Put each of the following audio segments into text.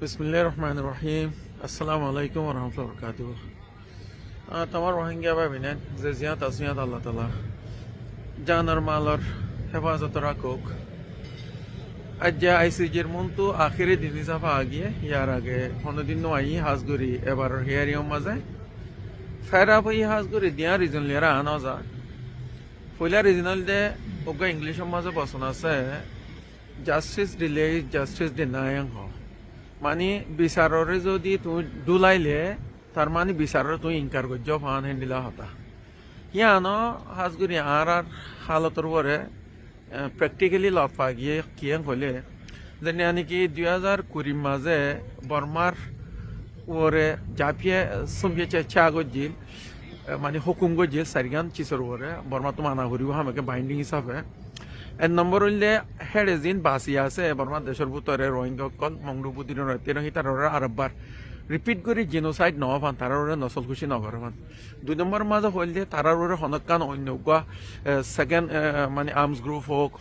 বিসমিল্লাহির রহমানির রহিম। আসসালামু আলাইকুম ওয়া রাহমাতুল্লাহি ওয়া বারাকাতুহু। তোমার রোহিঙ্গা ভাবিনেন যে জিয়াত আসিয়াত আল্লাহ তাআলা জানার মালর হেফাজত রাখুক। আজ আইসিজির মন্তু আখিরি দিন হিসাবে আগিয়ে ইয়ার আগে কোনোদিন নয় হাজগুড়ি এবার হিয়ারিও মাঝে ফেরা হই হাজগুড়ি দিয়া রিজন লিয়ারা আনা যা পয়লা রিজনাল দে ওগা ইংলিশের মাঝে বসন আছে জাস্টিস দিলে জাস্টিস ডিনায়াং হ মানে বিচাররে যদি তুই ডুলাইলে তার মানে বিচাররে তুই ইনকার করছ ফান হেন্ডিলা হতা ইয়ানো হাজগুড়ি আর হালতর পরে প্র্যাকটিক্যালি লফা গিয়ে কিয়াং হলে যে নাকি 2020 মাঝে বর্মার ওরে জাপিয়ে সমিয়ে চা গজিল মানে হুকুম গজিল সারিগান চিসর ওরে বর্মা তো মানা করিব আমাকে বাইন্ডিং হিসাবে এক নম্বর হইলে হেড়ে জিন বাসি আছে বর্মা দেশের ভিতরে রোহিঙ্গা কল মংডুপুতির রহি তার আরববার রিপিট করে জেনোসাইড নফান তারারে নসল খুশি নগরমান দুই নম্বর মাঝে হইলে তারারে হনকান অন্য সেকেন্ড মানে আর্মস গ্রুপ হোক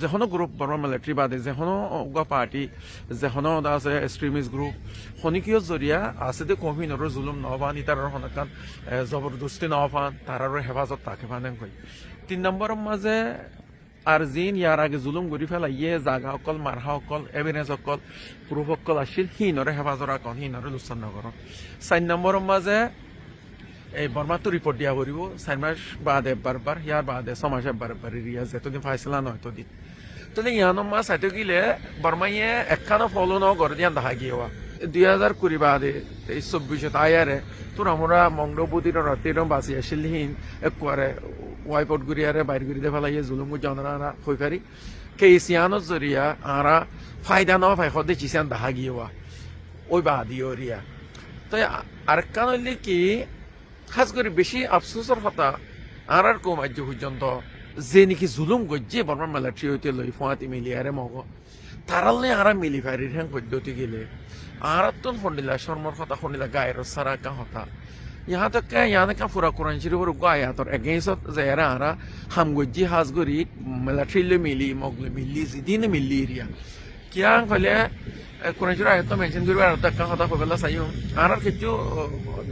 যেখনো গ্রুপ বর্মা মিলিটারি বাদে যেখনো পার্টি যেখনো আছে এক্সট্রিমিস্ট গ্রুপ শনিকীয় জরিয়া আছে দে কমিনর জুলুম নফান ইতার হনকান জবরদস্তি নফান তারারে হেফাজত তাকে ফানেন কই তিন নম্বরের মাঝে আর জিন ইয়ার আগে জুলুম গড়ি ফেলা ইয়ে জাগা অকল মারহা অকল এভিডেন্স অকল প্রুফ অকল আসছিল হিনরে হেফাজত রাখন হিনরে লুচান নগর 4 নম্বরের মাঝে এই বর্মা তো রিপোর্ট দিয়া করিব 4 মাস বাদে বারবার ইয়ার বাদে 6 মাসে বারবার রিয়া যেতদিন ফাইসলা নয় তদিন তাহলে ইয়ানো মাস হাইতে গিলে বর্মা ইয়ে একখানো ফলো ন করে দিয়া দেখা গিয়েওয়া 2020 বাদে 23-24 আয়ারে তোর আমরা মংডবুদির রাতের বাঁচি আসছিল হিন একবারে ওয়াইপট গুড়িয়ারে বাইর গুড়িতে ফেলাইয়ে জুলুম জানারা হয়ে পারি কেসিয়ানোর জরিয়া আরা ফায়দা ন ফাই সদে চিসান দেখা গিয়েওয়া ওই বা দিও রিয়া তাই আরেকখান হইলে কি খাস করে বেশি আফসোসের কথা আর কম আজ পর্যন্ত যে নাকি জুলুম গজ্জে বর্মার মিলিটারি হইতে লই ফোঁয়াতি মিলিয়ারে মগ তারালে আরা মিলি ফাইরির হ্যাং পদ্ধতি গেলে আর তো ফন্ডিলা শর্মর কথা ফন্ডিলা গায়ের সারা কা হতা यहाँ तक क्या यहाँ का पूरा कुरान शरीफ और उगा आया तो अगेंस्ट जहरा आरा हम गुज्जी हाजगुरी मिलिट्री मिली मोगले मिली जिदीन मिली एरिया क्या फले कुरान शरीफ आया तो मेंशन करी आर तक का होता फगला सही हूं आर किचु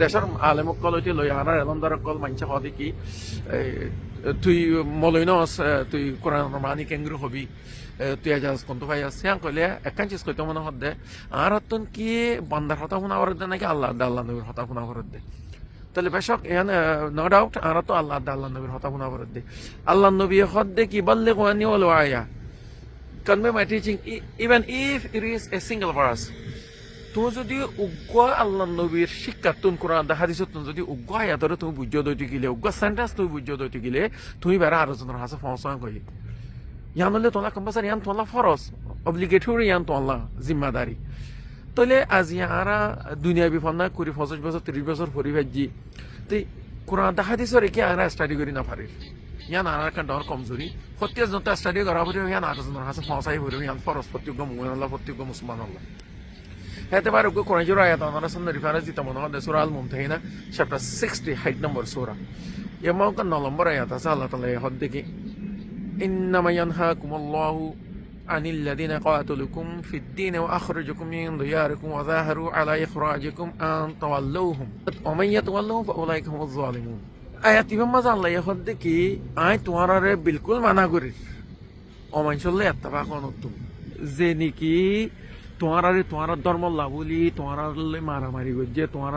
देशर आलम कल होते लो आर एलम दर कल मंच होती की তুই মলইনস তুই কোরআন মানি কেঙ্গুরু হবি তুই আজ কোনটো ভাই আছে কইলে একখান চিজ কইতে মনে হদ দে আর হতন কি বন্দার হতা শোনা করে দে নাকি আল্লাহ আল্লাহ নবীর হতা শোনা করে দে তাহলে বেশক এখানে নো ডাউট আর তো আল্লাহ আল্লাহ নবীর হতা শোনা করে দে আল্লাহ নবী হদ দে কি বললে কোয়ানি ওলো আয়া convey my teaching even if it is a single verse তুমি যদি উগ্র আল্লাহ নবীর শিক্ষা তুমি কোরআন হাদিস তুমি যদি উগ্র আয়াতরে তুমি বুঝিয়ে দইতে গেলে উগ্র সেন্টেন্স তুমি বুঝিয়ে দইতে গেলে তুমি বেড়া আরো জনের হাসে ফসং কই ইয়ান হলে তোলা কম্পালসারি ইয়ান তোলা ফরজ অব্লিগেটরি ইয়ান তোলা জিম্মাদারি তাহলে আজ ইয়ারা দুনিয়া বিফন্না করি 25 বছর 30 বছর পরিভাজি তো কোরআন হাদিসরে কি আরা স্টাডি করি না পারি ইয়ান আনার কান ডর কমজোরি প্রত্যেক জনতা স্টাডি করা পরে ইয়ান আরো জনের হাসে ফসাই পরে ইয়ান ফরজ প্রত্যেক মুমিন আল্লাহ প্রত্যেক মুসলমান আল্লাহ هذا بارك كون يجرى آيات أنا رسمنا رفارة تمام هذا سورة الممتحنة chapter 60 height number سورة يوم كان نلمبر آيات الله تعالى يهديك إنما ينهاكم الله عن الذين قاتلوكم في الدين وأخرجكم من دياركم وظاهروا على إخراجكم أن تولوهم ومن يتولهم فأولئك هم الظالمون آيات يوم ما الله يهديك آيات توارى بالكل معنا قرير ومن شاء الله يتبعون التوم زينكي তোমার ধর্ম লাভলি তোমার মারামারি করছে তোমার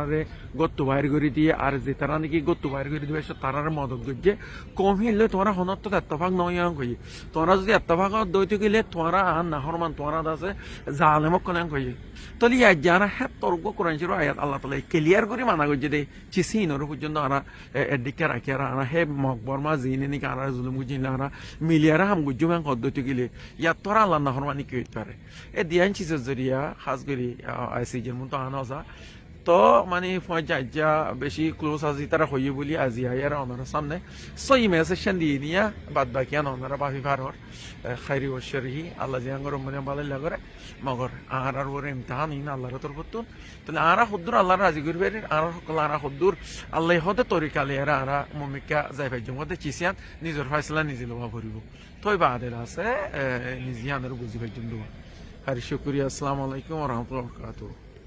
গত্ত বাইর করে দিয়ে আর যে তারা নাকি গত্ত বাইর করে দিবে তারার মদত করছে কম হিললে তোমার হনত এত্তফাক নয় কই তোমরা যদি এত্তফাক দইতে গেলে তোমরা আর নাহরমান তোমরা আছে জালেমক কলাং কই তাহলে যারা হ্যাঁ তর্ক কোরআন শরীফ আয়াত আল্লাহ তাআলা ক্লিয়ার করে মানা করছে দে চিসিনর পর্যন্ত আরা এদিকে রাখি আর হে মকবরমা জিনে নাকি আর জুলুম গুজিনা আর মিলিয়ারা হাম গুজুমান পদ্ধতি গেলে ইয়াত তোরা আল্লাহ নাহরমানি কি হইতে পারে এ দিয়ান চিজের জরিয়া হাজগরি আইসিজের মতো আনা যা তো মানে যা বেশি ক্লোজ আজি তারা হইয়ে বলি আজি আয়ার ওনারা সামনে সই মেসেশন দিয়ে নিয়া বাদ বাকি ওনারা বাফি ভারর খাইরি ওশরিহি আল্লাহ জিয়াঙ্গর মনে ভালো লাগরে মগর আর ওরে ইমতিহান ইন আল্লাহর তরফতুন তাহলে আরা হুদ্দুর আল্লাহর রাজি করবে আর সকল আরা হুদ্দুর আল্লাহ হতে তরিকালে আরা মুমিকা যাই ভাই জমতে চিসিয়ান নিজের ফয়সালা নিজে লওয়া করিব তই বাদেল আছে নিজিয়ানের বুঝি ভাই জন্য খারি শুক্রিয়া। আসসালামু আলাইকুম রহমতুল্লাহ বরকাতুহ।